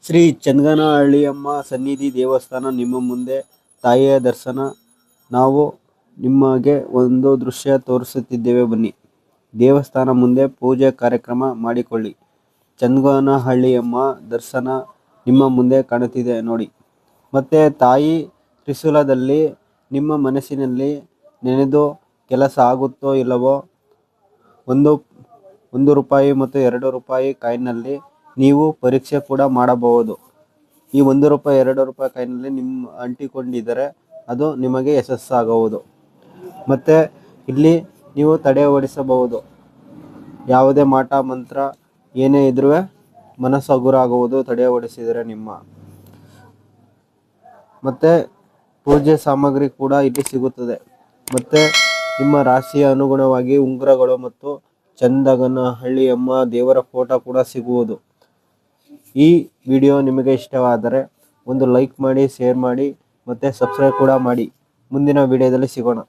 ಶ್ರೀ ಚಂದನಹಳ್ಳಿಯಮ್ಮ ಸನ್ನಿಧಿ ದೇವಸ್ಥಾನ ನಿಮ್ಮ ಮುಂದೆ ತಾಯಿಯ ದರ್ಶನ. ನಾವು ನಿಮಗೆ ಒಂದು ದೃಶ್ಯ ತೋರಿಸುತ್ತಿದ್ದೇವೆ, ಬನ್ನಿ. ದೇವಸ್ಥಾನ ಮುಂದೆ ಪೂಜೆ ಕಾರ್ಯಕ್ರಮ ಮಾಡಿಕೊಳ್ಳಿ. ಚಂದನಹಳ್ಳಿಯಮ್ಮ ದರ್ಶನ ನಿಮ್ಮ ಮುಂದೆ ಕಾಣುತ್ತಿದೆ ನೋಡಿ. ಮತ್ತೆ ತಾಯಿ ತ್ರಿಶೂಲದಲ್ಲಿ ನಿಮ್ಮ ಮನಸ್ಸಿನಲ್ಲಿ ನೆನೆದು ಕೆಲಸ ಆಗುತ್ತೋ ಇಲ್ಲವೋ, ಒಂದು ರೂಪಾಯಿ ಮತ್ತು 2 ರೂಪಾಯಿ ಕಾಯಿನಲ್ಲಿ ನೀವು ಪರೀಕ್ಷೆ ಕೂಡ ಮಾಡಬಹುದು. ಈ 1 ರೂಪಾಯಿ 2 ರೂಪಾಯಿ ಕಾಯಿನಲ್ಲಿ ನಿಮ್ಮ ಅಂಟಿಕೊಂಡಿದ್ದರೆ ಅದು ನಿಮಗೆ ಯಶಸ್ಸಾಗುವುದು. ಮತ್ತು ಇಲ್ಲಿ ನೀವು ತಡೆ ಓಡಿಸಬಹುದು. ಯಾವುದೇ ಮಾಟ ಮಂತ್ರ ಏನೇ ಇದ್ರೂ ಮನಸ್ಸು ಹಗುರಾಗುವುದು ತಡೆ ಓಡಿಸಿದರೆ ನಿಮ್ಮ. ಮತ್ತು ಪೂಜೆ ಸಾಮಗ್ರಿ ಕೂಡ ಇಲ್ಲಿ ಸಿಗುತ್ತದೆ. ಮತ್ತು ನಿಮ್ಮ ರಾಶಿಯ ಅನುಗುಣವಾಗಿ ಉಂಗುರಗಳು ಮತ್ತು ಚಂದನಹಳ್ಳಿಯಮ್ಮ ದೇವರ ಫೋಟೋ ಕೂಡ ಸಿಗುವುದು. ಈ ವಿಡಿಯೋ ನಿಮಗೆ ಇಷ್ಟವಾದರೆ ಒಂದು ಲೈಕ್ ಮಾಡಿ, ಶೇರ್ ಮಾಡಿ ಮತ್ತು ಸಬ್ಸ್ಕ್ರೈಬ್ ಕೂಡ ಮಾಡಿ. ಮುಂದಿನ ವಿಡಿಯೋದಲ್ಲಿ ಸಿಗೋಣ.